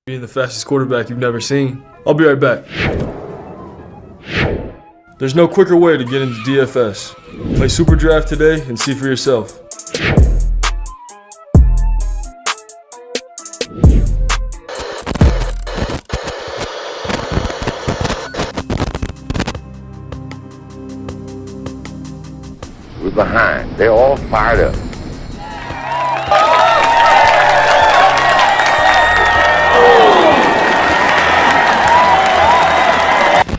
being the fastest quarterback you've never seen. I'll be right back. There's no quicker way to get into DFS. Play Super Draft today and see for yourself. We're behind. They're all fired up.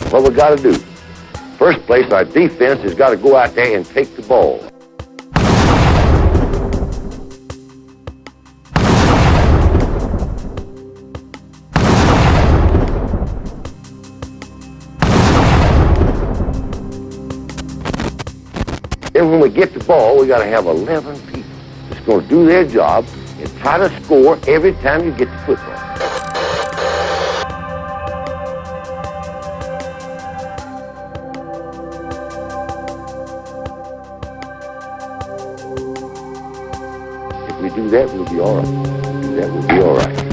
What we got to do? First place, our defense has got to go out there and take the ball. Then when we get the ball, we got to have 11 people that's going to do their job and try to score every time you get the football. If we do that, we'll be all right. Do that, we'll be all right.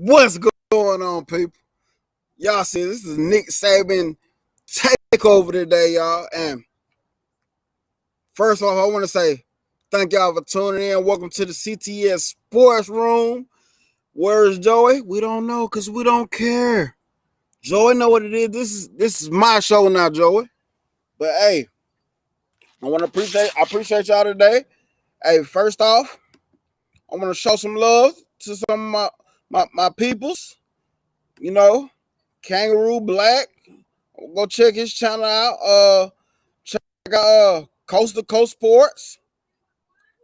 What's going on, people? Y'all see, this is Nick Saban Takeover today, y'all. And first off, I want to say thank y'all for tuning in. Welcome to the CTS Sports Room. Where's Joey? We don't know because we don't care. Joey know what it is. This is my show now, Joey. But hey, I appreciate y'all today. Hey, first off, I want to show some love to some of my peoples, you know, Kangaroo Black. Go check his channel out. Check out Coast to Coast Sports.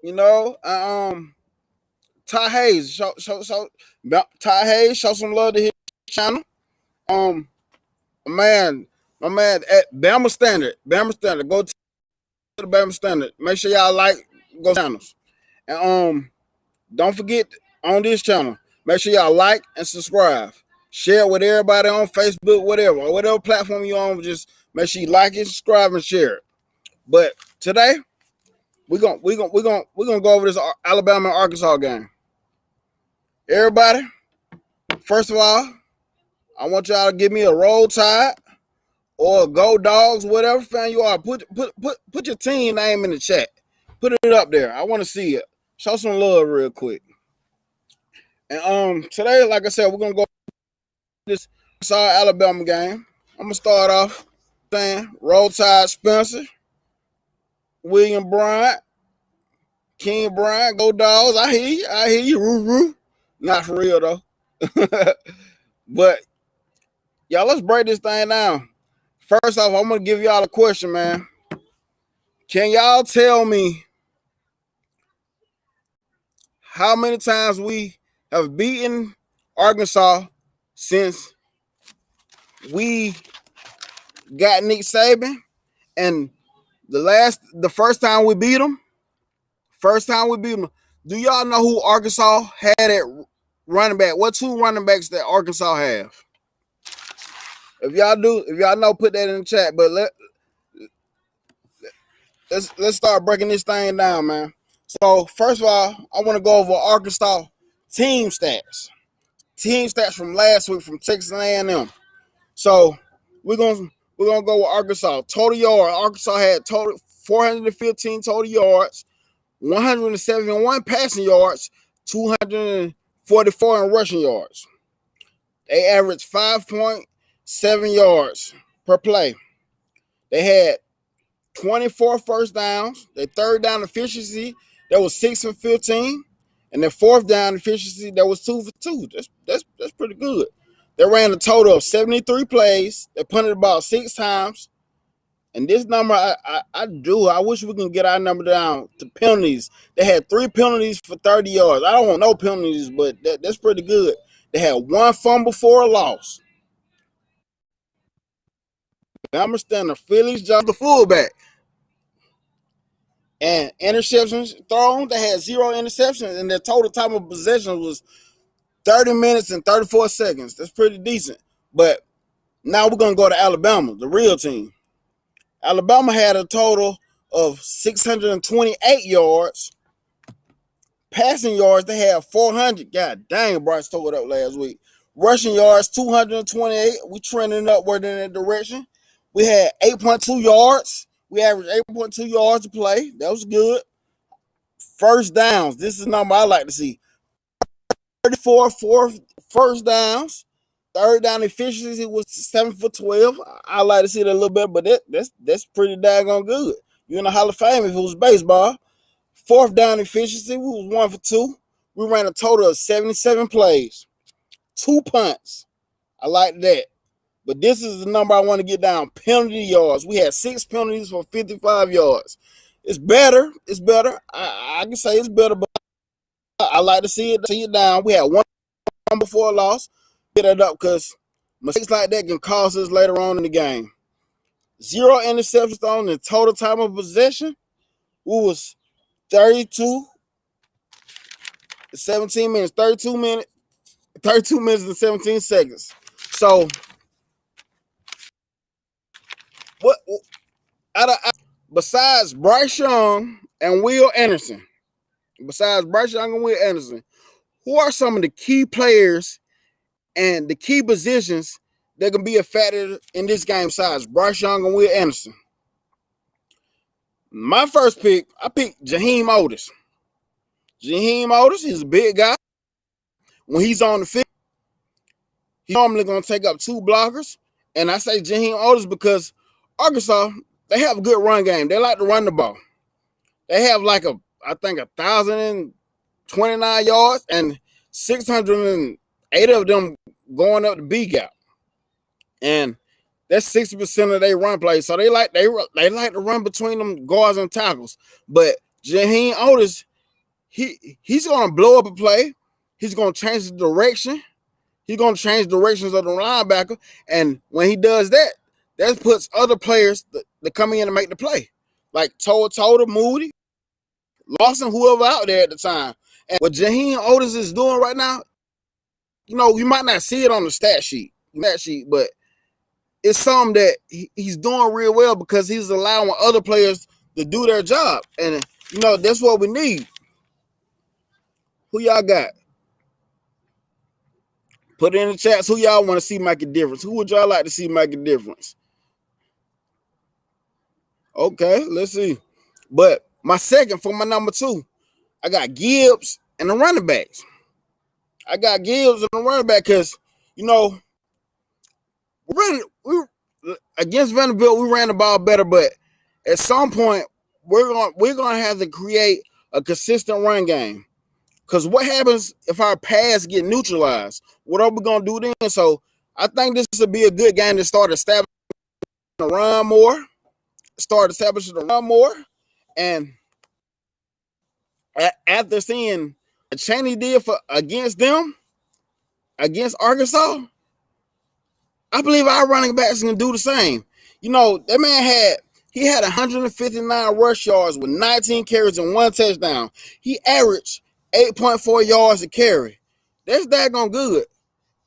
You know, Ty Hayes. Ty Hayes, show some love to his channel. My man at Bama Standard. Go to the Bama Standard. Make sure y'all go channels. And don't forget on this channel. Make sure y'all like and subscribe. Share it with everybody on Facebook, whatever platform you're on. Just make sure you like it, subscribe, and share it. But today, we're gonna go over this Alabama and Arkansas game. Everybody, first of all, I want y'all to give me a Roll Tide or a Go Dogs, whatever fan you are. Put your team name in the chat. Put it up there. I want to see it. Show some love real quick. And today, like I said, we're gonna go this Alabama game. I'm gonna start off saying Roll Tide Spencer, William Bryant, King Bryant, Go Dogs. I hear you, roo. Not for real though. But y'all, let's break this thing down. First off, I'm gonna give y'all a question, man. Can y'all tell me how many times we have beaten Arkansas since we got Nick Saban? And the first time we beat them, do y'all know who Arkansas had at running back? What two running backs that Arkansas have? If y'all know, put that in the chat. But let's start breaking this thing down, man. So first of all, I want to go over Arkansas team stats. team stats from last week from Texas A&M. So we're gonna go with Arkansas. Total yards. Arkansas had total 415 total yards, 171 passing yards, 244 in rushing yards. They averaged 5.7 yards per play. They had 24 first downs. Their third down efficiency, that was 6 for 15. And their fourth down efficiency, that was 2 for 2. That's pretty good. They ran a total of 73 plays. They punted about 6 times. And this number, I wish we can get our number down to penalties. They had 3 penalties for 30 yards. I don't want no penalties, but that's pretty good. They had 1 fumble for a loss. I understand the Phillies job the fullback. And interceptions thrown, they had 0 interceptions, and their total time of possession was 30 minutes and 34 seconds. That's pretty decent. But now we're going to go to Alabama, the real team. Alabama had a total of 628 yards. Passing yards, they had 400. God dang, Bryce tore it up last week. Rushing yards, 228. We trending upward in that direction. We had 8.2 yards. We averaged 8.2 yards a play. That was good. First downs. This is a number I like to see. 34 first downs. Third down efficiency was 7 for 12. I like to see that a little bit, but that's pretty daggone good. You're in the Hall of Fame if it was baseball. Fourth down efficiency, we was 1 for 2. We ran a total of 77 plays. 2 punts. I like that. But this is the number I want to get down. Penalty yards. We had 6 penalties for 55 yards. It's better. It's better. I can say it's better, but I like to see it down. We had 1 before a loss. Get it up because mistakes like that can cost us later on in the game. 0 interceptions on the total time of possession. We was 32 minutes and 17 seconds. So what besides Bryce Young and Will Anderson, who are some of the key players and the key positions that can be a factor in this game besides Bryce Young and Will Anderson? My first pick, I picked Jaheim Otis. Jaheim Otis is a big guy. When he's on the field, he's normally going to take up 2 blockers. And I say Jaheim Otis because Arkansas, they have a good run game. They like to run the ball. They have I think 1,029 yards and 608 of them going up the B gap. And that's 60% of their run play. So they like to run between them guards and tackles. But Jaheim Otis, he's going to blow up a play. He's going to change the direction. He's going to change directions of the linebacker. And when he does that, that puts other players that come in and make the play. Like Toda, Moody, Lawson, whoever out there at the time. And what Jaheim Otis is doing right now, you might not see it on the stat sheet, but it's something that he's doing real well because he's allowing other players to do their job. And, that's what we need. Who y'all got? Put it in the chats who y'all want to see make a difference. Who would y'all like to see make a difference? Okay, let's see. But my second for my number 2, I got Gibbs and the running backs. I got Gibbs and the running back because, we against Vanderbilt, we ran the ball better, but at some point, we're going to have to create a consistent run game. Because what happens if our pass get neutralized? What are we going to do then? So I think this would be a good game to start establishing the run more. And after seeing what Chaney did against Arkansas, I believe our running backs can do the same. That man had 159 rush yards with 19 carries and 1 touchdown. He averaged 8.4 yards a carry. That's daggone good.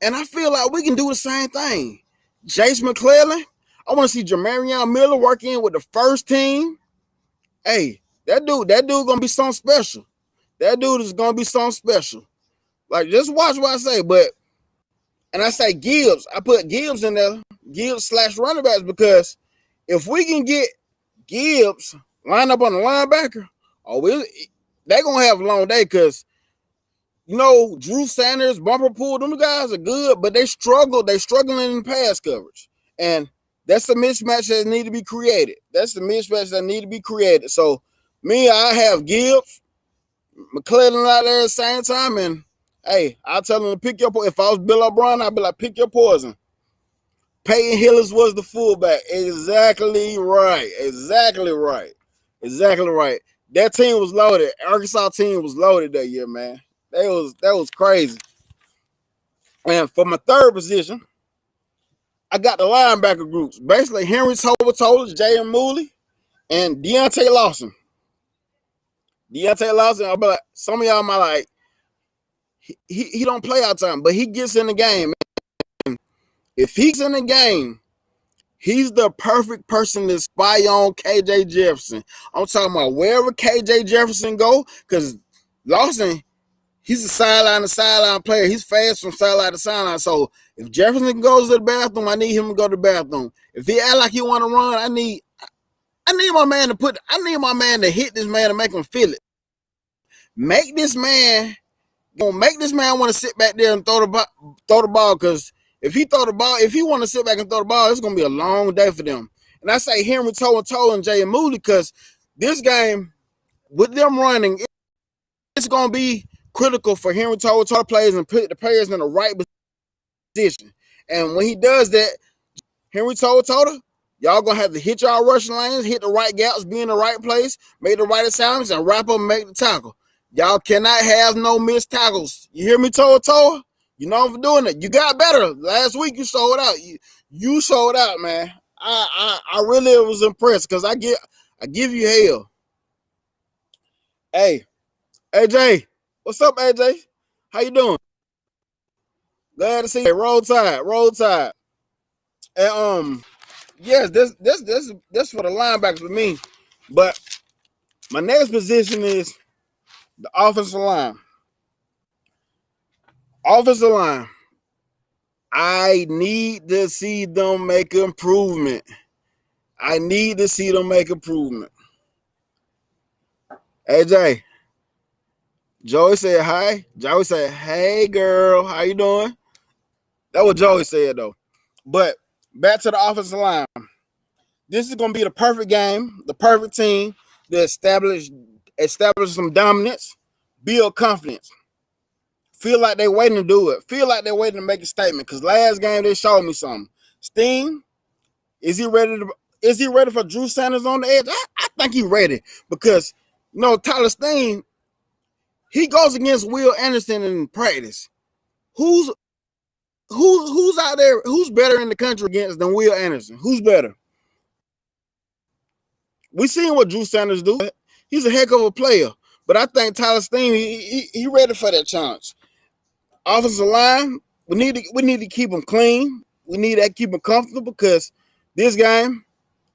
And I feel like we can do the same thing. Jace McClellan, I want to see Jamarion Miller work in with the first team. Hey, that dude gonna be something special. That dude is gonna be something special. Like, just watch what I say. But And I say Gibbs. I put Gibbs in there, Gibbs / running backs, because if we can get Gibbs lined up on the linebacker, they're going to have a long day because, Drew Sanders, Bumper Pool, them guys are good, but they struggle. They're struggling in pass coverage. And that's a mismatch that need to be created. So, I have Gibbs, McClellan out there at the same time, and hey, I'll tell him to pick your poison. If I was Bill O'Brien, I'd be like, pick your poison. Peyton Hillis was the fullback. Exactly right. That team was loaded. Arkansas team was loaded that year, man. That was crazy. And for my third position, I got the linebacker groups. Basically, Henry Tola, Jay Mooley, and Deontay Lawson. I'll be like, some of y'all might like, he don't play all the time, but he gets in the game. And if he's in the game, he's the perfect person to spy on KJ Jefferson. I'm talking about wherever KJ Jefferson go, because Lawson, he's a sideline to sideline player. He's fast from sideline to sideline. So if Jefferson goes to the bathroom, I need him to go to the bathroom. If he act like he want to run, I need my man to hit this man and make him feel it. Make this man want to sit back there and throw the ball, because if he want to sit back and throw the ball, it's gonna be a long day for them. And I say Henry Tola and Jay Moody, because this game with them running, it's gonna be critical for Henry Tola players and put the players in the right position. And when he does that, Henry Tola, y'all gonna have to hit y'all rushing lanes, hit the right gaps, be in the right place, make the right assignments, and wrap up and make the tackle. Y'all cannot have no missed tackles. You hear me, Tola? You know I'm for doing it. You got better. Last week you showed out. You showed out, man. I really was impressed, because I give you hell. Hey, AJ. What's up, AJ? How you doing? Glad to see you. Roll Tide. And yes, this for the linebackers with me. But my next position is the offensive line. I need to see them make improvement. AJ, Joey said hi. Joey said, hey, girl, how you doing? That's what Joey said, though. But back to the offensive line. This is going to be the perfect game, the perfect team to establish some dominance, build confidence. Feel like they're waiting to do it. Feel like they're waiting to make a statement, because last game they showed me something. Steen, is he ready for Drew Sanders on the edge? I think he's ready, because Tyler Steen, he goes against Will Anderson in practice. Who's out there? Who's better in the country than Will Anderson? Who's better? We seen what Drew Sanders do. He's a heck of a player, but I think Tyler Steen, he ready for that challenge. Offensive line, we need to keep them clean. We need to keep them comfortable, because this game,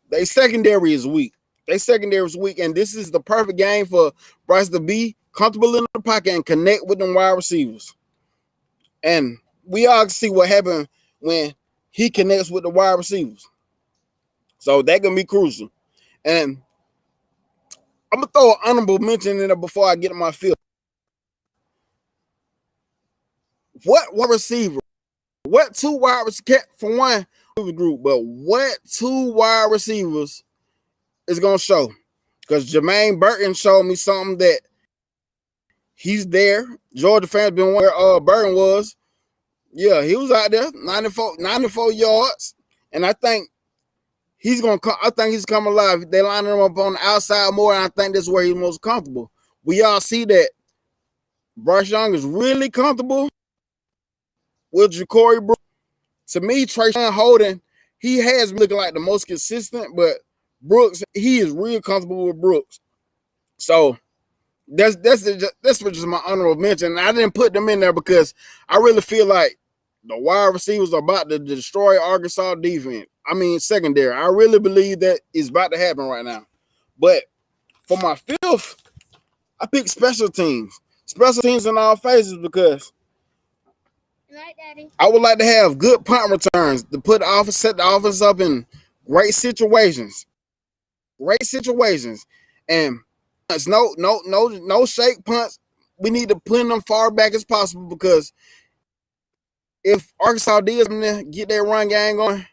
their secondary is weak. And this is the perfect game for Bryce to be comfortable in the pocket and connect with them wide receivers. And we all see what happened when he connects with the wide receivers. So that can be crucial. And I'm going to throw an honorable mention in there before I get in my field. What two wide receivers, for one group, but what two wide receivers is going to show? Because Jermaine Burton showed me something that he's there. Georgia fans been wondering where Burton was. Yeah, he was out there, 94 yards. And I think he's coming alive. They line him up on the outside more, and I think that's where he's most comfortable. We all see that Bryce Young is really comfortable with Ja'Cory Brooks. To me, Trayshawn Holden, he has been looking like the most consistent, but Brooks, he is real comfortable with Brooks. So that's just my honorable mention. I didn't put them in there because I really feel like the wide receivers are about to destroy Arkansas defense. I mean, secondary. I really believe that is about to happen right now. But for my fifth, I picked special teams. Special teams in all phases, because I would like to have good punt returns to set the offense up in great situations. And it's no shake punts. We need to put them far back as possible because if Arkansas did get their run game going,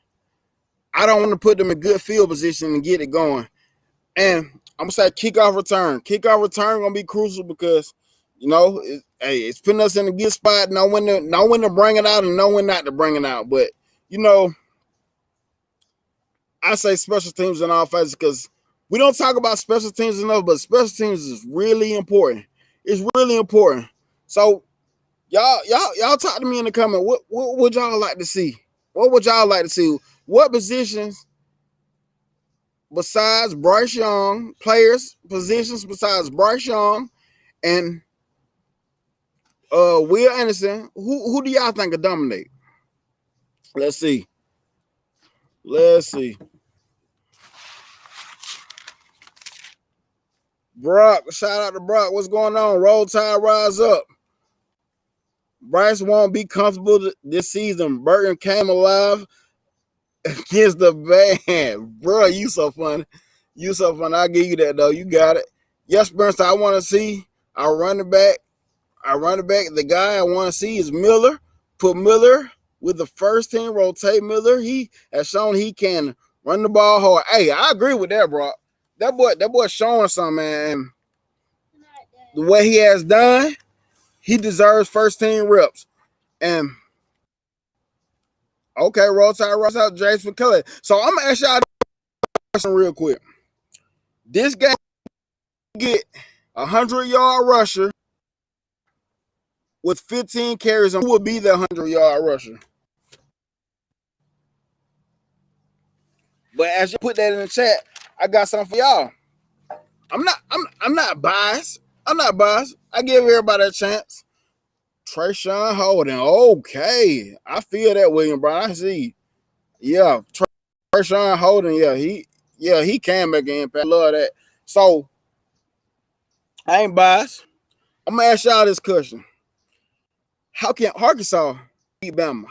I don't want to put them in good field position and get it going. And I'm gonna say kickoff return. Kickoff return gonna be crucial because it's putting us in a good spot. Know when to bring it out and know when not to bring it out. But I say special teams and offense because we don't talk about special teams enough, but special teams is really important. It's really important. So y'all talk to me in the comment. What would y'all like to see? What would y'all like to see? What positions besides Bryce Young, positions besides Bryce Young and Will Anderson, who do y'all think could dominate? Let's see. Brock, shout out to Brock. What's going on? Roll Tide, rise up. Bryce won't be comfortable this season. Burton came alive against the band. Bro, you so funny. I'll give you that, though. You got it. Yes, Bernstein, I want to see our running back. The guy I want to see is Miller. Put Miller with the first team. Rotate Miller. He has shown he can run the ball hard. Hey, I agree with that, bro. That boy showing something, man. The way he has done, he deserves first team reps. And okay, roll out James McCullough. So I'm gonna ask y'all a question real quick. This game get 100-yard rusher with 15 carries, and who would be the 100-yard rusher? But as you put that in the chat, I got something for y'all. I'm not biased. I give everybody a chance. Trayshawn Holden. Okay. I feel that, William Brown. I see. Yeah. Trayshawn Holden. Yeah, he can make an impact. I love that. So I ain't biased. I'm gonna ask y'all this question. How can Arkansas beat Bama?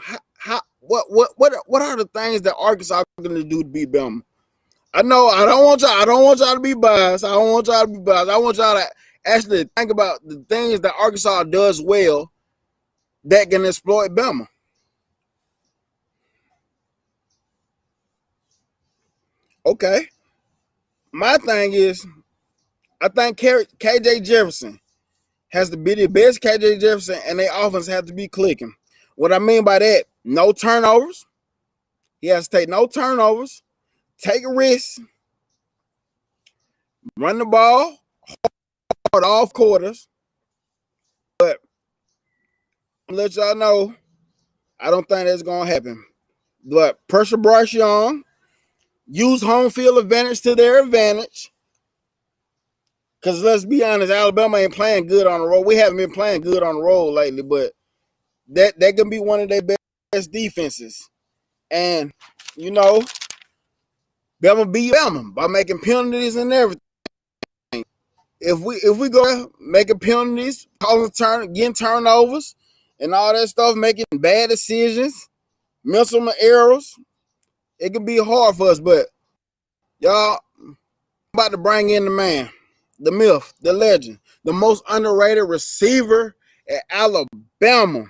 What are the things that Arkansas are gonna do to beat Bama? I know I don't want y'all to be biased. I want y'all to actually think about the things that Arkansas does well that can exploit Bama. Okay. My thing is, I think KJ Jefferson has to be the best KJ Jefferson, and their offense have to be clicking. What I mean by that, no turnovers. He has to take no turnovers, take a risk, run the ball hard off quarters. But I'll let y'all know, I don't think that's going to happen. But pressure Bryce Young, use home field advantage to their advantage. Because let's be honest, Alabama ain't playing good on the road. We haven't been playing good on the road lately, but that can be one of their best defenses. And, Bama beat Bama by making penalties and everything. If we go making penalties, getting turnovers, and all that stuff, making bad decisions, mental errors, it can be hard for us. But y'all, I'm about to bring in the man, the myth, the legend, the most underrated receiver at Alabama,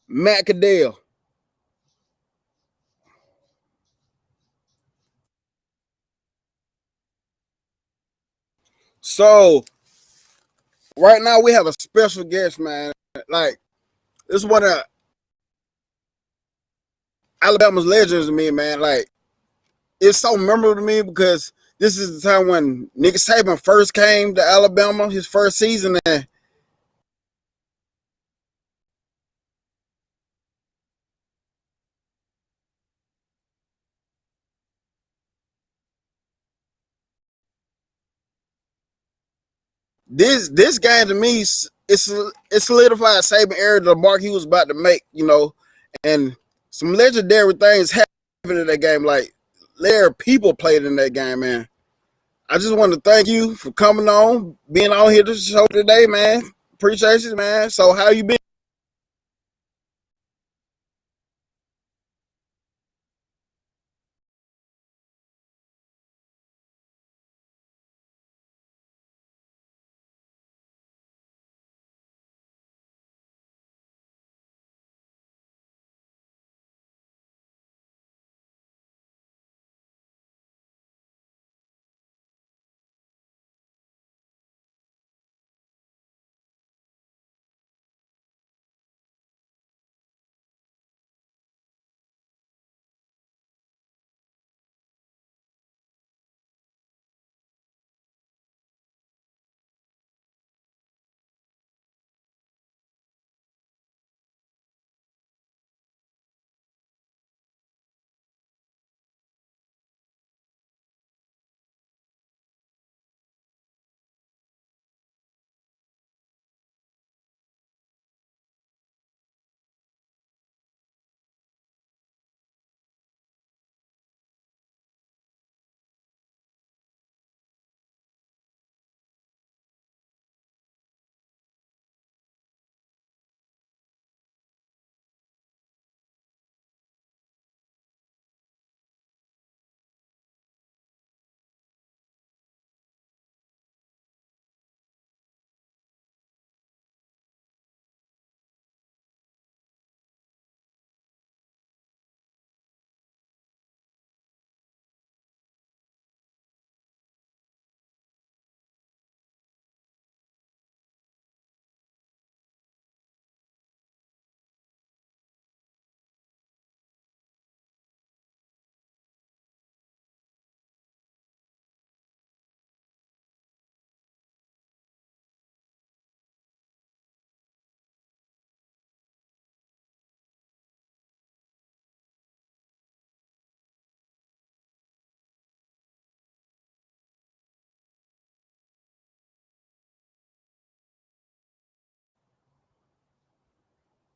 Matt Caddell. So right now we have a special guest, man. Like, this is one of Alabama's legends to me, man. Like, it's so memorable to me because this is the time when Nick Saban first came to Alabama, his first season, and this game to me, it solidified Saban era, the mark he was about to make, and some legendary things happened in that game. Like, there are people played in that game, man. I just want to thank you for coming on, being on here to the show today, man. Appreciate you, man. So how you been?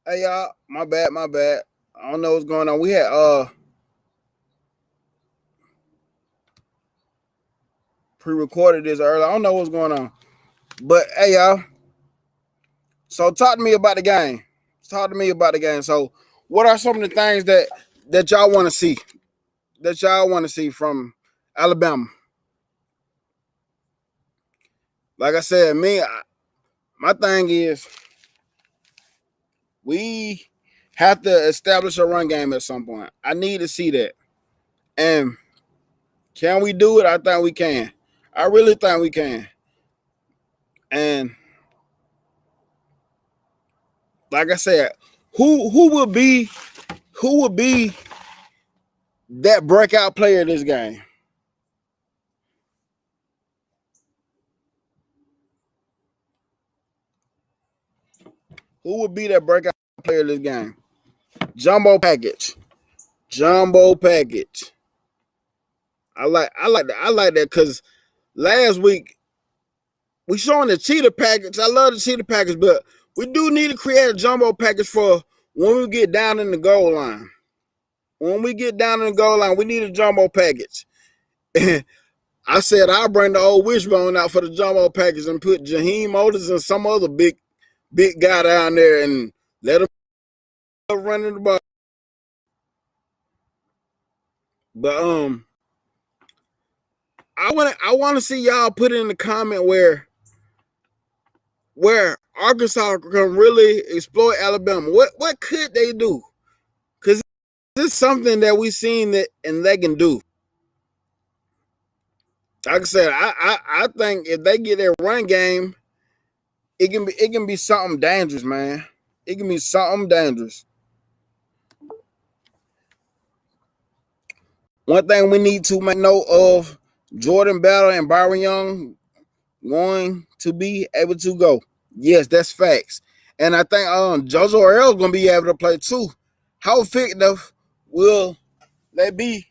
Hey y'all, my bad. I don't know what's going on. We had pre-recorded this early. I don't know what's going on. But hey y'all. So talk to me about the game. So what are some of the things that y'all want to see? That y'all want to see from Alabama? Like I said, my thing is we have to establish a run game at some point. I need to see that. And can we do it? I think we can. I really think we can. And like I said, who will be that breakout player in this game? Who would be that breakout player in this game? Jumbo package. I like that because last week we showing the cheetah package. I love the cheetah package, but we do need to create a jumbo package for when we get down in the goal line. When we get down in the goal line, we need a jumbo package. I said I'll bring the old wishbone out for the jumbo package and put Jaheim Otis and some other big guy down there and let him run in the ball. But I want to see y'all put in the comment where Arkansas can really exploit Alabama. What could they do? Because this is something that we've seen that and they can do. Like I said, I think if they get their run game, it can be something dangerous, man. It can be something dangerous. One thing we need to make note of: Jordan Battle and Byron Young going to be able to go. Yes, that's facts. And I think JoJo Earl is going to be able to play too. How effective will they be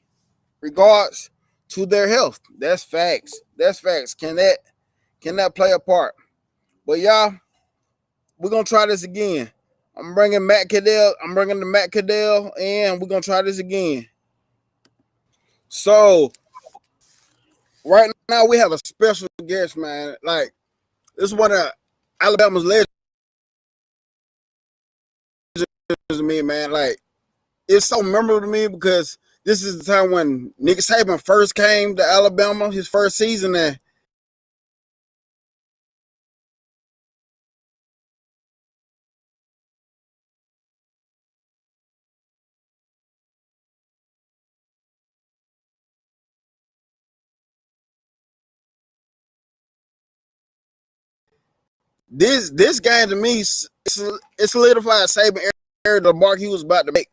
regards to their health? That's facts. Can that play a part? But y'all, we're gonna try this again. I'm bringing the Matt Caddell, and we're gonna try this again. So right now we have a special guest, man. Like this is one of Alabama's legends to me, man. Like it's so memorable to me because this is the time when Nick Saban first came to Alabama, his first season there. This game to me, it solidified Saban era, the mark he was about to make,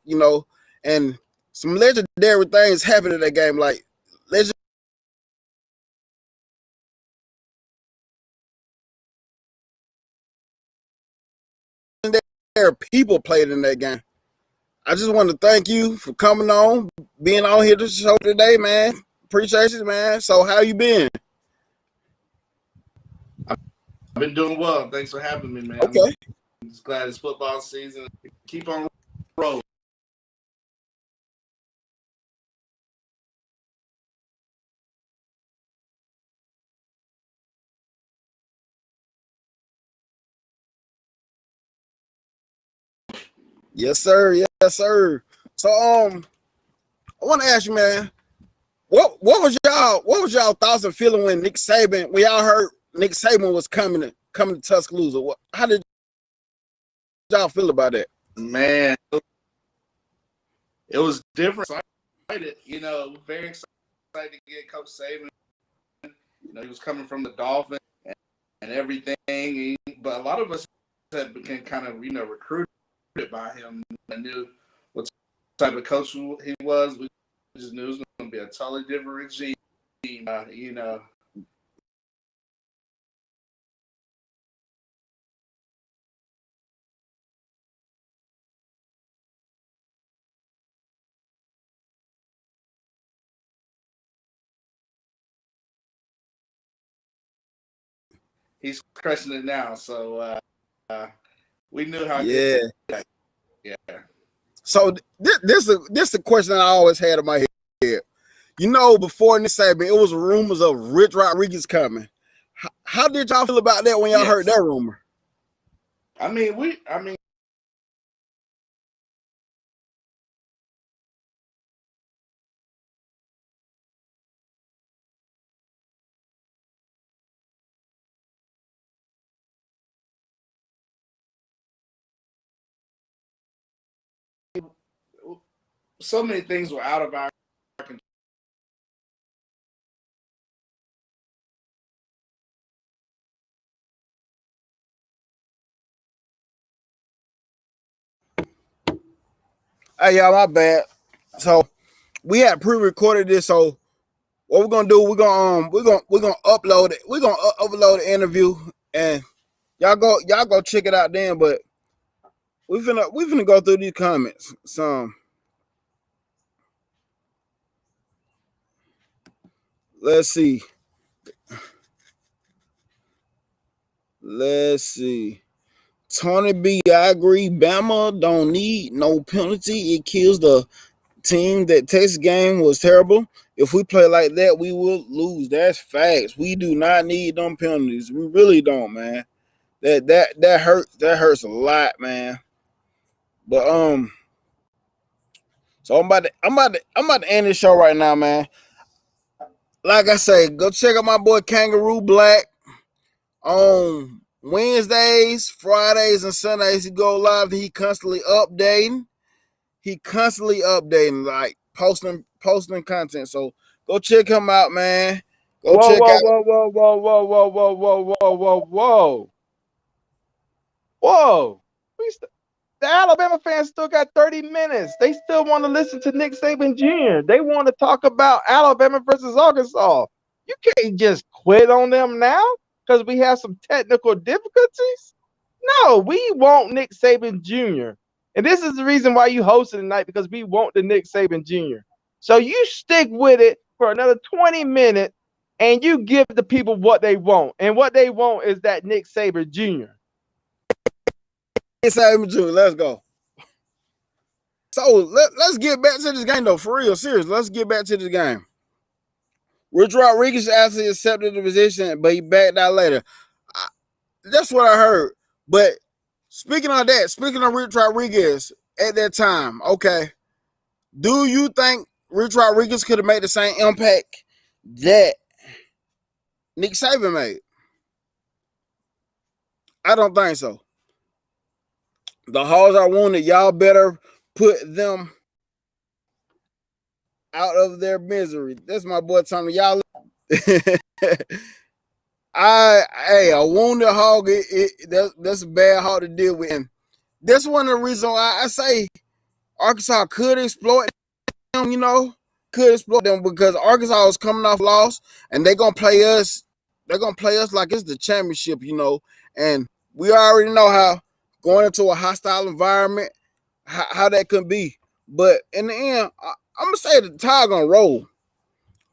and some legendary things happened in that game, like legendary people played in that game. I just want to thank you for coming on, being on here to show today, man. Appreciate you, man. So how you been? I've been doing well. Thanks for having me, man. Okay. I'm just glad it's football season. Keep on rolling. Yes, sir. Yes, sir. So I want to ask you, man, what was y'all thoughts and feeling when y'all heard Nick Saban was coming to Tuscaloosa? How did y'all feel about that? Man, it was different. Excited, very excited to get Coach Saban. He was coming from the Dolphins and everything. But a lot of us had been kind of, recruited by him. I knew what type of coach he was. We just knew it was going to be a totally different regime. He's crushing it now. So we knew how Yeah. good. Yeah. So this is a question I always had in my head. You know, before Nick Saban, it was rumors of Rich Rodriguez coming. How did y'all feel about that when y'all heard that rumor? I mean, so many things were out of our control. Hey, y'all, my bad. So we had pre-recorded this. So what we're gonna do? We're gonna upload it. We're gonna upload the interview, and y'all go check it out then. But we finna go through these comments. Some. Let's see. Tony B, I agree. Bama don't need no penalty. It kills the team. That Texas game was terrible. If we play like that, we will lose. That's facts. We do not need them penalties. We really don't, man. That hurts. That hurts a lot, man. But so I'm about to end this show right now, man. Like I say, go check out my boy Kangaroo Black on Wednesdays, Fridays, and Sundays. He go live. He constantly updating. Like posting content. So go check him out, man. Go check out. Whoa. The Alabama fans still got 30 minutes. They still want to listen to Nick Saban Jr. They want to talk about Alabama versus Arkansas. You can't just quit on them now because we have some technical difficulties. No, we want Nick Saban Jr. And this is the reason why you hosted tonight, because we want the Nick Saban Jr. So you stick with it for another 20 minutes and you give the people what they want. And what they want is that Nick Saban Jr. Let's go. So let's get back to this game, though. For real, serious. Let's get back to this game. Rich Rodriguez actually accepted the position, but he backed out later. That's what I heard. But speaking of Rich Rodriguez at that time, okay, do you think Rich Rodriguez could have made the same impact that Nick Saban made? I don't think so. The Hogs are wounded. Y'all better put them out of their misery. That's my boy Tommy. Y'all. A wounded hog. That's a bad hog to deal with. And that's one of the reasons why I say Arkansas could exploit them. Could exploit them because Arkansas is coming off loss, and they're gonna play us. They're gonna play us like it's the championship, And we already know how going into a hostile environment, how that could be. But in the end, I'm gonna say the Tide gonna roll.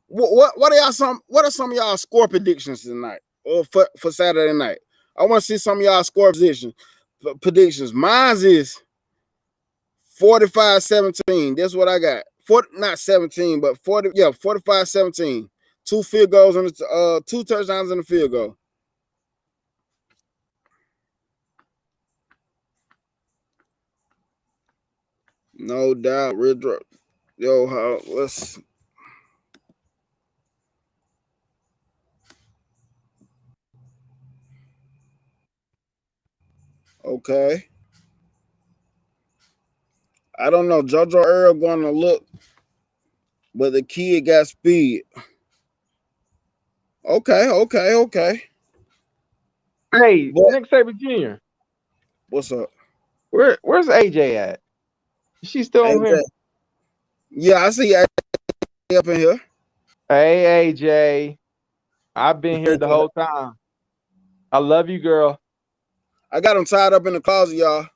What are some of y'all score predictions tonight or for Saturday night? I want to see some of y'all score predictions. Mine's is 45-17. That's what I got. Not 17, but 40. Yeah, 45-17. 2 field goals and 2 touchdowns and a field goal. No doubt, let's. Okay. I don't know. JoJo Earl going to look, but the kid got speed. Okay. Hey, Nick Saban Jr. What's up? Where's AJ at? Is she still on here? Yeah, I see AJ up in here. Hey, AJ. I've been here the whole time. I love you, girl. I got him tied up in the closet, y'all.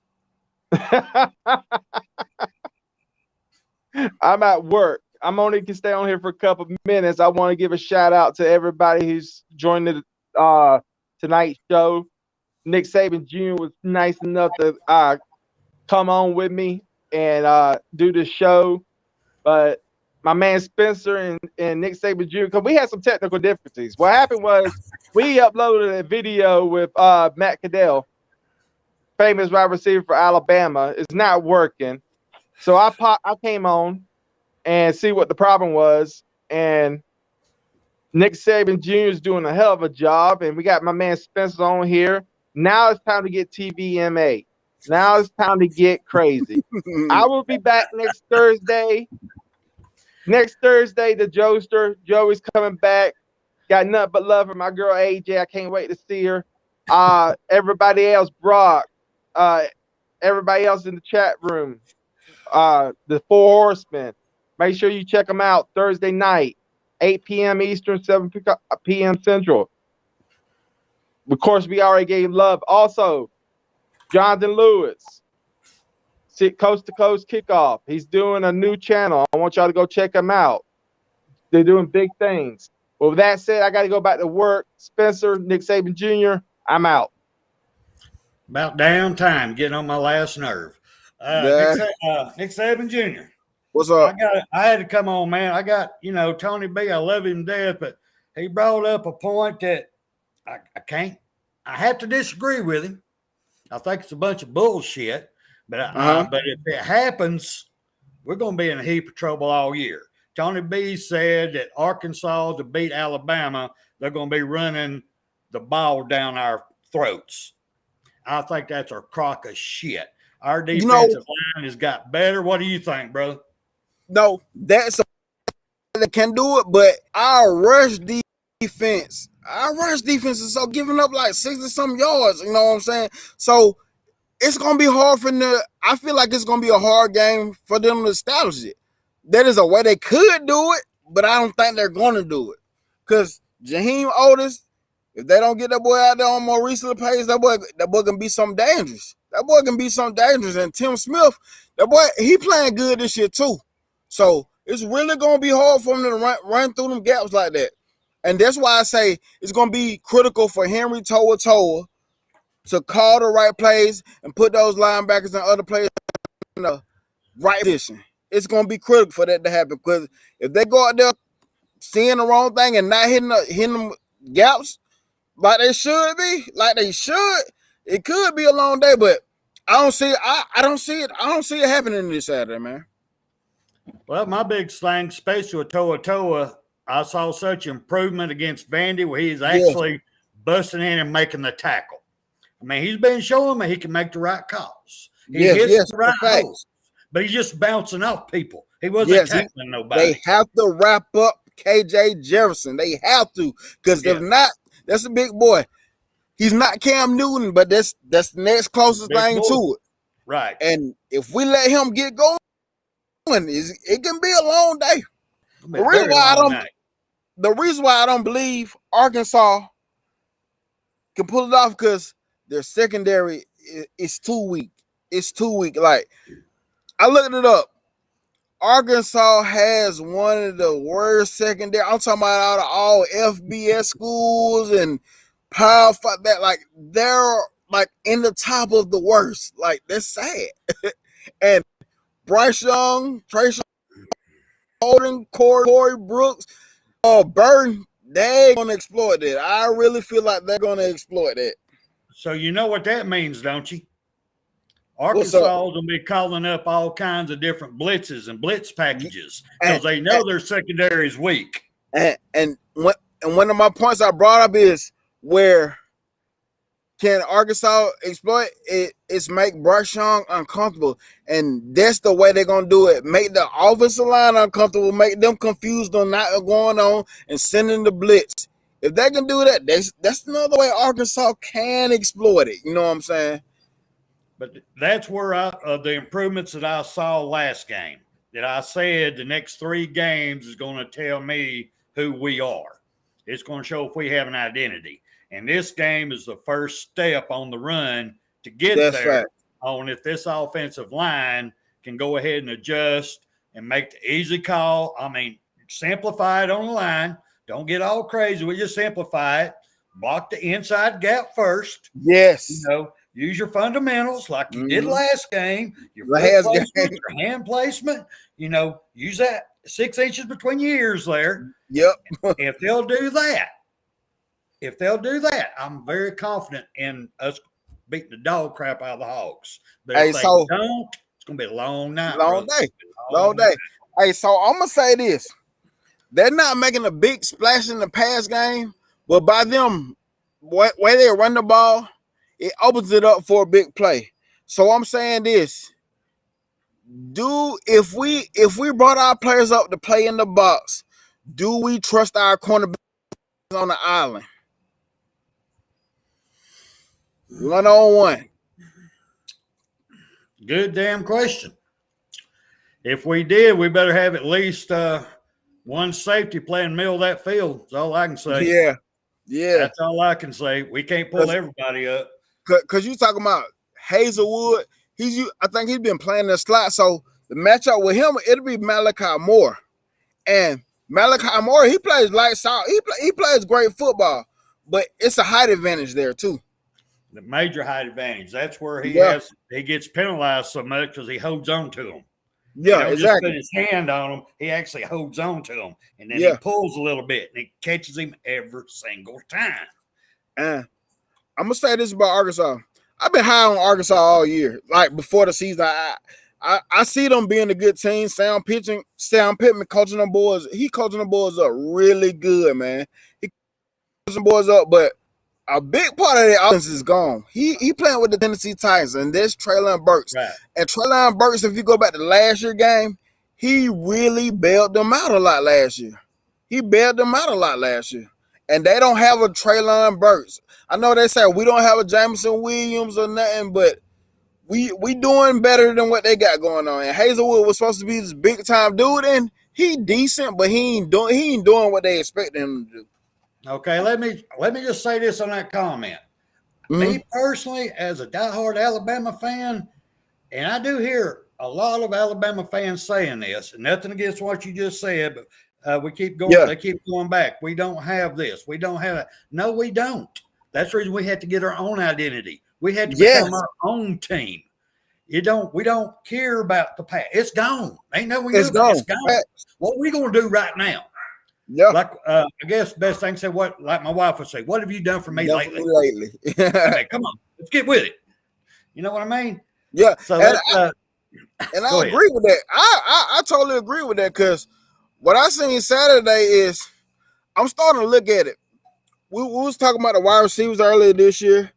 I'm at work. I'm only can stay on here for a couple minutes. I want to give a shout out to everybody who's joined the tonight's show. Nick Saban Jr. was nice enough to come on with me and do the show. But my man Spencer and Nick Saban Jr., because we had some technical difficulties. What happened was we uploaded a video with Matt Caddell, famous wide receiver for Alabama. It's not working. So I came on and see what the problem was. And Nick Saban Jr. is doing a hell of a job. And we got my man Spencer on here. Now it's time to get TVMA. Now it's time to get crazy. I will be back next Thursday. Next Thursday, the Joester. Joey's coming back. Got nothing but love for my girl AJ. I can't wait to see her. Everybody else, Brock. Everybody else in the chat room. The Four Horsemen. Make sure you check them out Thursday night, 8 p.m. Eastern, 7 p.m. Central. Of course, we already gave love. Also, Jonathan Lewis, Coast to Coast Kickoff. He's doing a new channel. I want y'all to go check him out. They're doing big things. Well, with that said, I got to go back to work. Spencer, Nick Saban Jr., I'm out. About damn time, getting on my last nerve. Nick Saban Jr. What's up? I had to come on, man. I got, Tony B, I love him to death, but he brought up a point that I have to disagree with him. I think it's a bunch of bullshit, but but if it happens, we're going to be in a heap of trouble all year. Tony B said that Arkansas, to beat Alabama, they're going to be running the ball down our throats. I think that's a crock of shit. Our defensive line has got better. What do you think, bro? No, that's that can do it, but our rush defense is so giving up like 60-some yards. You know what I'm saying? So it's gonna be hard for them. I feel like it's gonna be a hard game for them to establish it. That is a way they could do it, but I don't think they're gonna do it. Cause Jaheim Otis, if they don't get that boy out there on more recent pace, that boy can be something dangerous. That boy can be something dangerous. And Tim Smith, that boy, he playing good this year too. So it's really gonna be hard for him to run through them gaps like that. And that's why I say it's gonna be critical for Henry Toa to call the right plays and put those linebackers and other players in the right position. It's gonna be critical for that to happen, because if they go out there seeing the wrong thing and not hitting them gaps like they should, it could be a long day. But I don't see it happening this Saturday, man. Well, my big thing, especially with Toa, I saw such improvement against Vandy where he's actually busting in and making the tackle. I mean, he's been showing me he can make the right calls. He hits the right holes, but he's just bouncing off people. He wasn't tackling nobody. They have to wrap up KJ Jefferson. They have to, because if not, that's a big boy. He's not Cam Newton, but that's the next closest thing to it. Right. And if we let him get going, it can be a long day. The reason why I don't believe Arkansas can pull it off, because their secondary is too weak. It's too weak. Like, I looked it up. Arkansas has one of the worst secondary. I'm talking about out of all FBS schools and Power 5. That, like, they're like in the top of the worst. Like, that's sad. And Bryce Young, Trace Holden, Corey Brooks, Burton, they're going to exploit that. I really feel like they're going to exploit that. So you know what that means, don't you? Arkansas will be calling up all kinds of different blitzes and blitz packages because they know their secondary is weak. And one of my points I brought up is, where can Arkansas exploit it? It's make Bryce Young uncomfortable, and that's the way they're gonna do it. Make the offensive line uncomfortable, make them confused on not going on and sending the blitz. If they can do that, that's another way Arkansas can exploit it. You know what I'm saying? But that's where the improvements that I saw last game, that I said the next 3 games is going to tell me who we are. It's going to show if we have an identity. And this game is the first step on the run to get there. Right. On if this offensive line can go ahead and adjust and make the easy call. I mean, simplify it on the line. Don't get all crazy. We just simplify it. Block the inside gap first. Yes. Use your fundamentals like you did Mhm. last game. Your foot Last placement, game. your hand placement. Use that 6 inches between your ears there. Yep. If they'll do that, I'm very confident in us beating the dog crap out of the Hogs. But Hey, if they so don't, it's going to be a long night. long brother. day. Long day. Hey, so I'm gonna say this. They're not making a big splash in the pass game, but by them way they run the ball, it opens it up for a big play. So I'm saying this. If we brought our players up to play in the box, do we trust our cornerbacks on the island? 1-on-1. Good damn question. If we did, we better have at least one safety playing middle of that field. That's all I can say. Yeah. That's all I can say. We can't pull everybody up. Because you talking about Hazelwood, I think he's been playing the slot. So the matchup with him, it'll be Malachi Moore. And Malachi Moore, he plays lights out. He plays great football, but it's a height advantage there too. The major height advantage. That's where he gets penalized so much because he holds on to them. Yeah, Just exactly. put his hand on him. He actually holds on to him, and then he pulls a little bit, and it catches him every single time. And I'm gonna say this about Arkansas. I've been high on Arkansas all year. Like before the season, I see them being a good team. Sam Pittman coaching them boys. He coaching them boys up really good, man. He coaching them boys up, but a big part of the offense is gone. He playing with the Tennessee Titans, and there's Treylon Burks. Right. And Treylon Burks, if you go back to last year's game, he really bailed them out a lot last year. And they don't have a Treylon Burks. I know they say we don't have a Jameson Williams or nothing, but we doing better than what they got going on. And Hazelwood was supposed to be this big time dude, and he decent, but he ain't doing what they expected him to do. Okay, let me just say this on that comment. Mm-hmm. Me personally, as a diehard Alabama fan, and I do hear a lot of Alabama fans saying this, and nothing against what you just said, but we keep going. Yeah. They keep going back. We don't have this. We don't have that. No, we don't. That's the reason we had to get our own identity. We had to become our own team. We don't care about the past. It's gone. Ain't no we It's gone. It's gone. What we gonna do right now? Yeah. Like I guess best thing to say like my wife would say, what have you done for me lately? Hey, come on, let's get with it. You know what I mean? Yeah. So and I agree with that. I totally agree with that because what I seen Saturday is I'm starting to look at it. We was talking about the wide receivers earlier this year,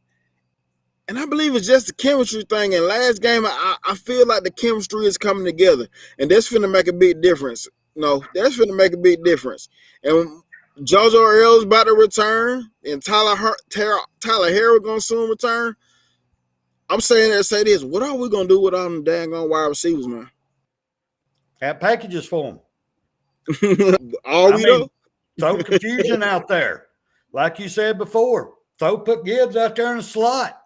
and I believe it's just the chemistry thing. And last game, I feel like the chemistry is coming together, and that's finna make a big difference. No, that's going to make a big difference. And JoJo Earl's about to return, and Tyler Harrell going to soon return. I'm saying that say this. What are we going to do with all them dang on wide receivers, man? Have packages for them. Throw confusion out there. Like you said before, put Gibbs out there in the slot.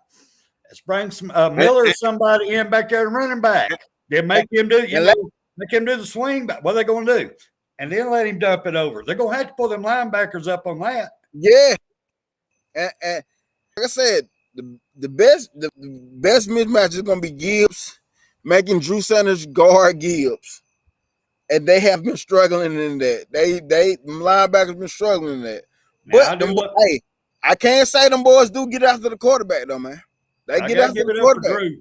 Let's bring some Miller or somebody in back there and running back. Then make him do Make him do the swing back. What are they going to do? And then let him dump it over. They're going to have to pull them linebackers up on that. Yeah. And like I said, the best mismatch is going to be Gibbs making Drew Sanders guard Gibbs. And they have been struggling in that. Linebackers been struggling in that. But I can't say them boys do get after the quarterback though, man. They get after the quarterback.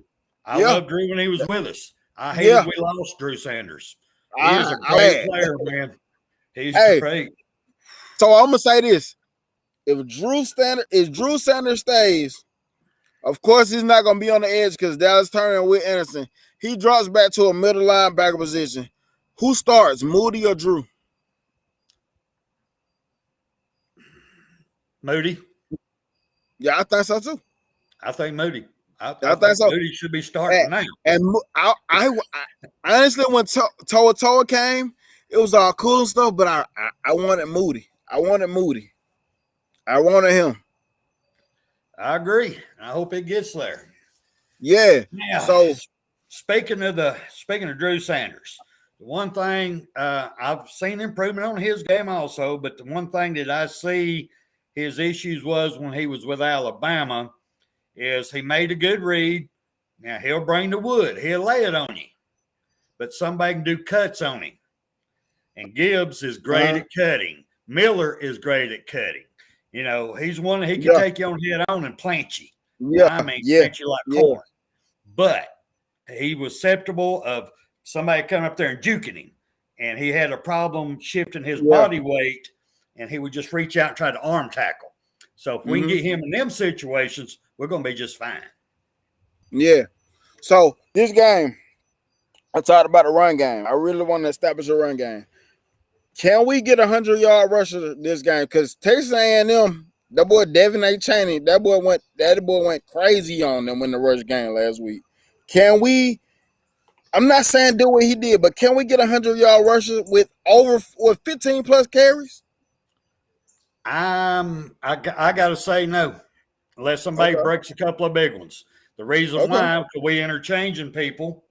I love Drew when he was with us. I hated we lost Drew Sanders. He's a great player, man. He's great. So I'm gonna say this: if Drew Sanders stays, of course he's not gonna be on the edge because Dallas Turner and Will Anderson. He drops back to a middle linebacker position. Who starts, Moody or Drew? Moody. Yeah, I think so too. I think Moody. I think so. Moody should be starting now. And I honestly, when Toa came, it was all cool and stuff, but I wanted Moody. I wanted him. I agree. I hope it gets there. Yeah. So speaking of Drew Sanders, the one thing I've seen improvement on his game also, but the one thing that I see his issues was when he was with Alabama is he made a good read. Now he'll bring the wood. He'll lay it on you. But somebody can do cuts on him. And Gibbs is great at cutting. Miller is great at cutting. You know, he's one that he can take you on head on and plant you. Yeah. Plant you like corn. But he was susceptible of somebody coming up there and juking him. And he had a problem shifting his body weight, and he would just reach out and try to arm tackle. So if we can get him in them situations, we're going to be just fine. Yeah. So this game, I talked about a run game. I really want to establish a run game. Can we get 100-yard rusher this game? Because Texas A&M, that boy Devin A. Chaney, that boy went crazy on them in the rush game last week. Can we? I'm not saying do what he did, but can we get 100-yard rusher with 15 plus carries? I got to say no, unless somebody breaks a couple of big ones. The reason why, because we interchanging people.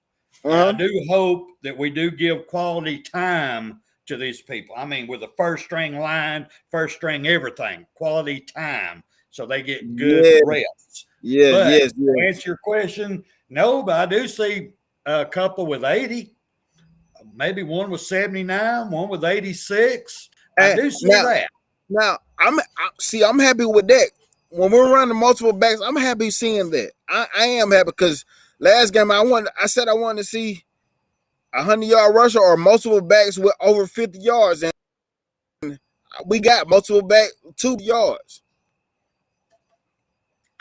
I do hope that we do give quality time to these people. I mean, with a first string line, first string everything, quality time, so they get good reps. To answer your question, no, but I do see a couple with 80, maybe one with 79, one with 86. I do see that. Now, I'm happy with that. When we're running multiple backs, I'm happy seeing that. I am happy because last game I said I wanted to see 100-yard rusher or multiple backs with over 50 yards, and we got multiple back 2 yards.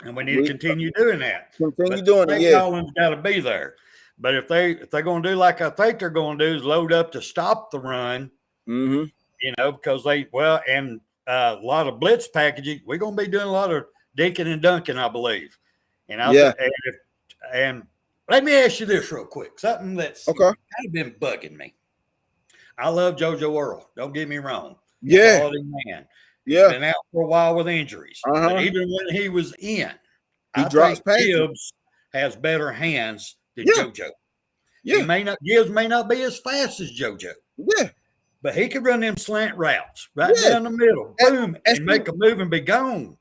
And we need to continue doing that. Continue doing it. Collins got to be there. But if they're going to do like I think they're going to do is load up to stop the run, you know, because a lot of blitz packaging, we're going to be doing a lot of dinking and dunking, I believe. And and let me ask you this real quick, something that's kind of been bugging me. I love JoJo Earl. Don't get me wrong. Quality man. He's been out for a while with injuries. But even when he was in, I think Gibbs has better hands than JoJo. Gibbs may not be as fast as JoJo. But he could run them slant routes right down the middle, boom, and make a move and be gone.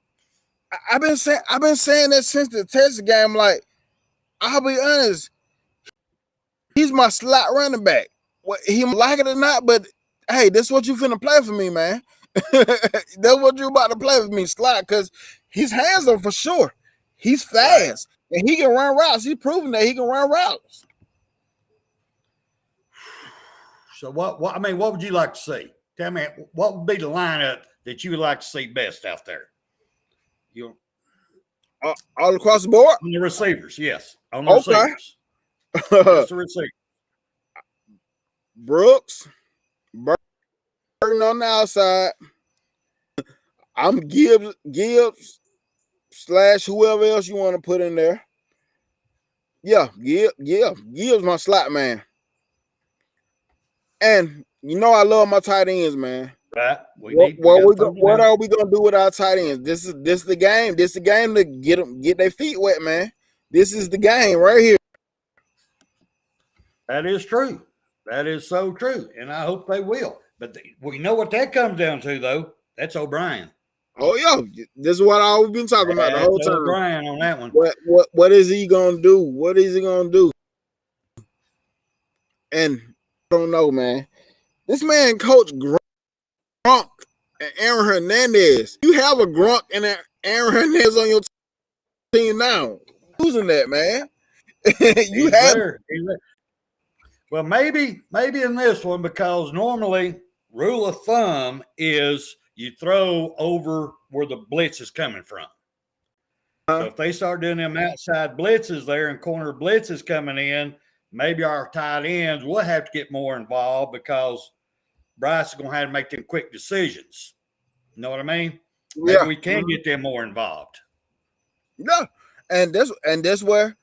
I've been saying that since the Texas game. Like, I'll be honest, he's my slot running back. He like it or not, but hey, this is what you finna play for me, man. That's what you about to play with me, slot, because his hands are for sure. He's fast and he can run routes. He's proven that he can run routes. So what would you like to see? Tell me, what would be the lineup that you would like to see best out there? All across the board? On the receivers, yes. On the receivers. Just the receivers. Brooks, Burton on the outside. I'm Gibbs / whoever else you want to put in there. Gibbs my slot man. And you know I love my tight ends, man. Right. What are we gonna do with our tight ends? This is the game. This is the game to get their feet wet, man. This is the game right here. That is true. That is so true, and I hope they will. But we know what that comes down to, though. That's O'Brien. Oh yeah, this is what I've been talking about the whole time. O'Brien on that one. What is he gonna do? What is he gonna do? And I don't know, man. This man coach Gronk and Aaron Hernandez. You have a Gronk and Aaron Hernandez on your team now. Losing that, man. He's there. Well, maybe in this one, because normally rule of thumb is you throw over where the blitz is coming from. So if they start doing them outside blitzes there and corner blitzes coming in, maybe our tight ends will have to get more involved because Bryce is going to have to make them quick decisions. You know what I mean? Maybe we can get them more involved. Yeah, and that's where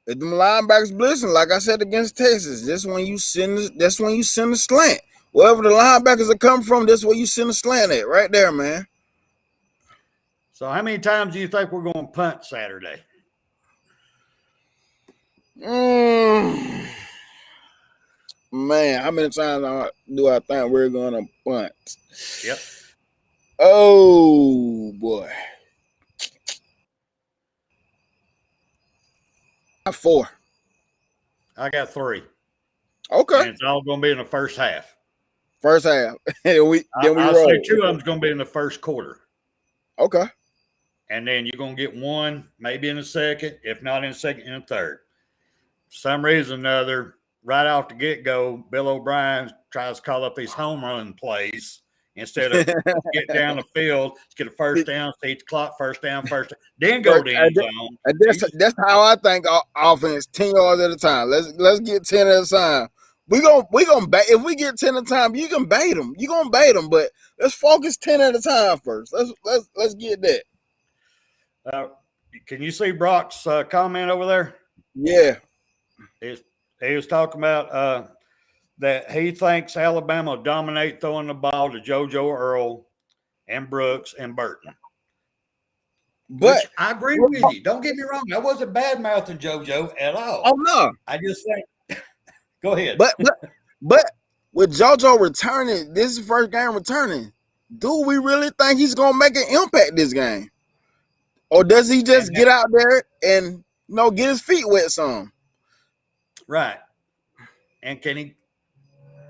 if the linebackers blitzing, like I said against Texas, that's when you send the slant. Wherever the linebackers are coming from, that's where you send the slant at, right there, man. So how many times do you think we're going to punt Saturday? Man, how many times do I think we're going to punt? Yep. Oh, boy. 4. I got 3. Okay. And it's all going to be in the first half. First half. then we I'll roll. say 2 of them's going to be in the first quarter. Okay. And then you're going to get 1 maybe in the second, if not in the second, in the third. For some reason or another, right off the get-go, Bill O'Brien tries to call up these home run plays instead of get down the field, get a first down, see the clock, first down, then go to the end zone. That's how I think offense, 10 yards at a time. Let's get 10 at a time. We gonna bait. If we get 10 at a time, you can bait them. You gonna bait them, but let's focus 10 at a time first. Let's get that. Can you see Brock's comment over there? Yeah. He was talking about that he thinks Alabama will dominate throwing the ball to JoJo Earl and Brooks and Burton. But which I agree with you. Don't get me wrong. I wasn't bad mouthing JoJo at all. Oh no. I just think go ahead. But with JoJo returning, this is his first game returning. Do we really think he's gonna make an impact this game? Or does he just get out there and get his feet wet some? Right. And can he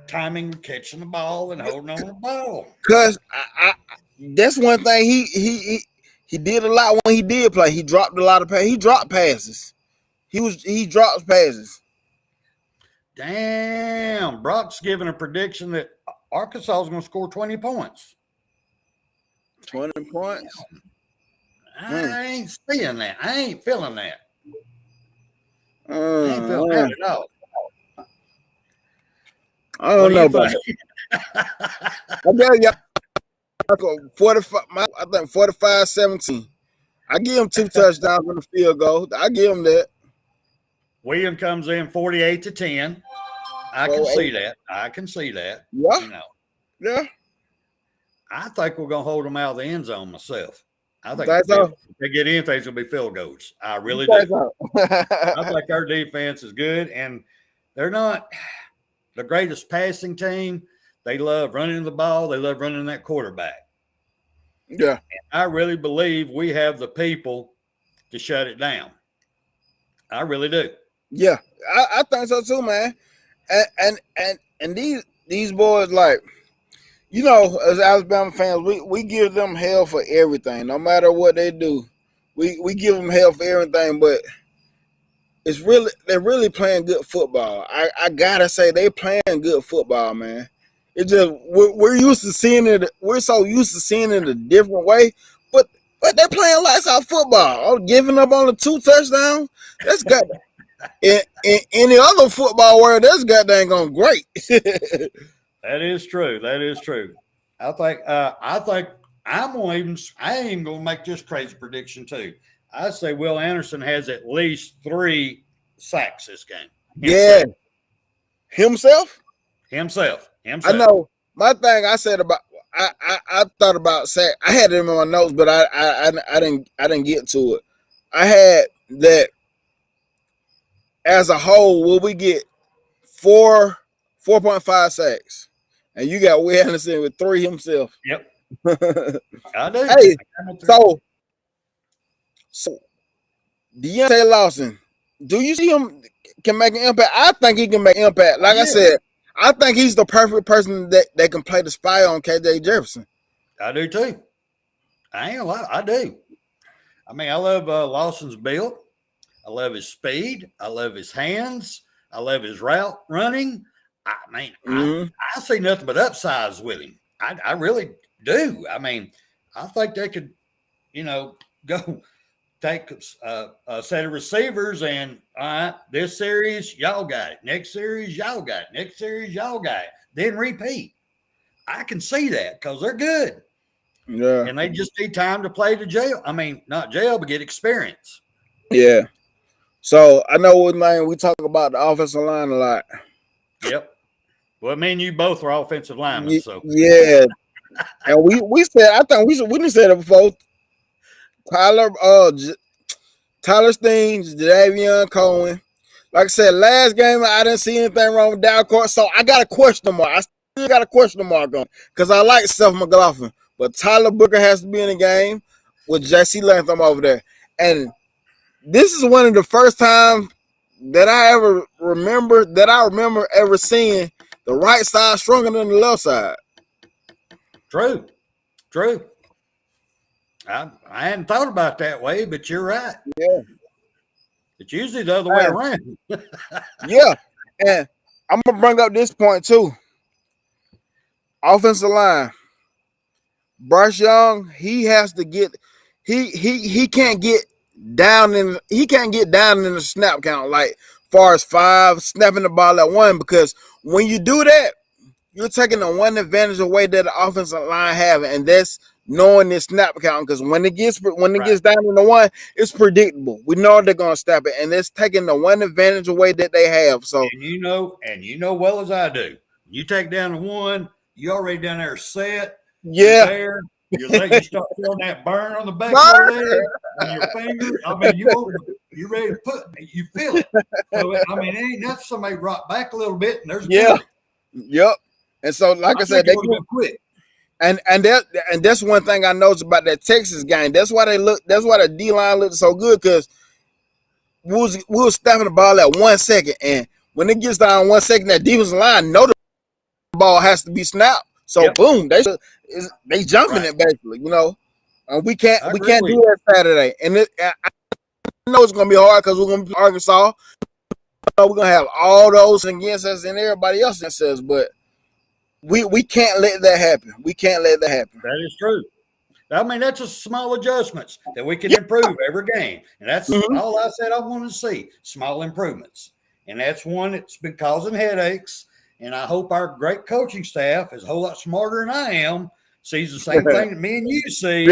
timing catching the ball and holding on to the ball? Because that's one thing he did a lot when he did play. He dropped a lot of passes. He dropped passes. He drops passes. Damn, Brock's giving a prediction that Arkansas is going to score 20 points. 20 points? I ain't seeing that. I ain't feeling that. I ain't feeling that at all. I don't know about that. I tell you, 45. I think 45-17. I give him 2 touchdowns on the field goal. I give him that. William comes in 48-10. I can see that. I can see that. Yeah. Yeah. I think we're gonna hold them out of the end zone myself. I think if they get anything, it's gonna be field goals. I really do. I think our defense is good, and they're not the greatest passing team. They love running the ball. They love running that quarterback. Yeah. And I really believe we have the people to shut it down. I really do. Yeah, I think so too, man. And these boys, like, as Alabama fans, we give them hell for everything, no matter what they do. We give them hell for everything, but they're really playing good football. I gotta say, they playing good football, man. It's just we're used to seeing it. We're so used to seeing it a different way, but they're playing lights out football. Giving up on the 2 touchdowns, that's good. In the other football world, that's goddamn going great. That is true. That is true. I think I ain't even gonna make this crazy prediction too. I say Will Anderson has at least 3 sacks this game. Himself. Himself. I know. My thing I said about I thought about sack. I had it in my notes, but I didn't get to it. I had that as a whole, will we get 4.5 sacks? And you got Will Anderson with 3 himself. Yep. I do. Hey, so Deontay Lawson, do you see him can make an impact? I think he can make an impact. Like I said, I think he's the perfect person that can play the spy on KJ Jefferson. I do too. I ain't gonna lie. I do. I mean, I love Lawson's build. I love his speed. I love his hands. I love his route running. I mean, I see nothing but upsides with him. I really do. I mean, I think they could, go take a set of receivers and, all right, this series, y'all got it. Next series, y'all got it. Next series, y'all got it. Then repeat. I can see that because they're good. Yeah. And they just need time to play to jail. I mean, not jail, but get experience. Yeah. So I know we talk about the offensive line a lot. Yep. Well, me and you both are offensive linemen. So yeah. And we said, I think we didn't say it before. Tyler Steen, Davion Cohen. Like I said, last game I didn't see anything wrong with Dalcourt, so I got a question mark. I still got a question mark on because I like Seth McLaughlin, but Tyler Booker has to be in the game with J.C. Latham over there. And this is one of the first times that I remember ever seeing the right side stronger than the left side. True. I hadn't thought about that way, but you're right. Yeah. It's usually the other way around. Yeah. And I'm gonna bring up this point too. Offensive line. Bryce Young, he has to get he can't get down in the snap count, like far as 5 snapping the ball at 1, because when you do that, you're taking the one advantage away that the offensive line have, and that's knowing this snap count. Because when it gets down in the 1, it's predictable. We know they're gonna snap it, and it's taking the one advantage away that they have. So and you know well as I do, you take down the 1, you already down there set. yeah. You're there. You start feeling that burn on the back of your leg and your finger. I mean, you're ready to put. You feel it. So I mean, it ain't nothing. Somebody rock back a little bit, and there's Yep. And so, like I said, they would quick. And that's one thing I noticed about that Texas game. That's why the D line looked so good, because we was snapping the ball at 1 second, and when it gets down 1 second, that defensive line know the ball has to be snapped. So boom, they jumping it basically, and we can't do that Saturday. And I know it's gonna be hard because we're gonna be Arkansas. We're gonna have all those against us and everybody else against us, but we can't let that happen. We can't let that happen. That is true. I mean, that's just small adjustments that we can improve every game, and that's all I said I wanted to see: small improvements, and that's one that's been causing headaches. And I hope our great coaching staff is a whole lot smarter than I am, sees the same thing that me and you see.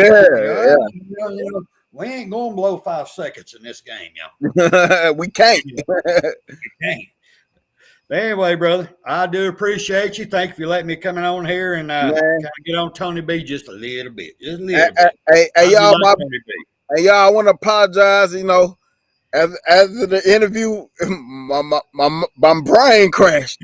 We ain't going below 5 seconds in this game, We can't. We can't. But anyway, brother, I do appreciate you. Thank you for letting me come on here and kind of get on Tony B just a little bit. Hey, y'all, I want to apologize, after the interview, my brain crashed.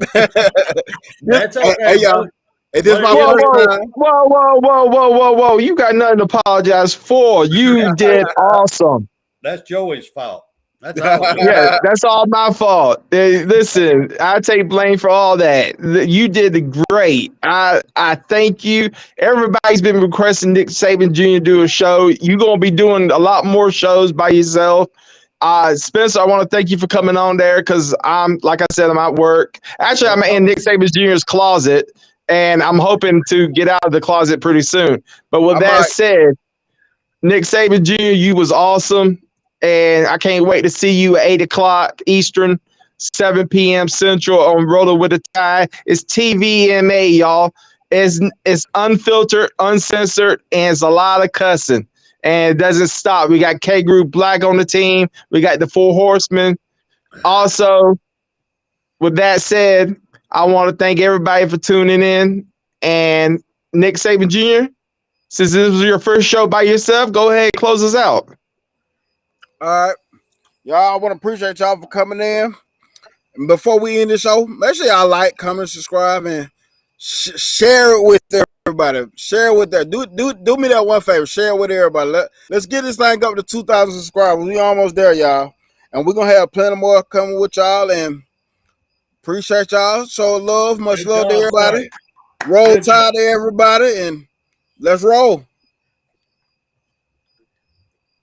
That's okay. Hey, y'all. It is my first time. Whoa. You got nothing to apologize for. You did awesome. That's Joey's fault. That's all. Yeah, that's all my fault. Listen, I take blame for all that. You did great. I thank you. Everybody's been requesting Nick Saban Jr. do a show. You're going to be doing a lot more shows by yourself. Spencer, I want to thank you for coming on there, because like I said, I'm at work. Actually, I'm in Nick Saban Jr.'s closet, and I'm hoping to get out of the closet pretty soon. But with that said, Nick Saban Jr., you was awesome, and I can't wait to see you at 8 o'clock Eastern, 7 p.m. Central on Rolling with the Tide. It's TVMA, y'all. It's unfiltered, uncensored, and it's a lot of cussing. And it doesn't stop. We got K Group Black on the team. We got the Four Horsemen. Also, with that said, I want to thank everybody for tuning in. And Nick Saban Jr., since this was your first show by yourself, go ahead and close us out. All right. Y'all, I want to appreciate y'all for coming in. And before we end the show, make sure y'all like, comment, subscribe, and share it with everybody. Share it with that. Do me that one favor. Share it with everybody. Let's get this thing up to 2,000 subscribers. We almost there, y'all. And we're going to have plenty more coming with y'all. And appreciate y'all. Show love. Much love to everybody. Roll Tide to everybody. And let's roll.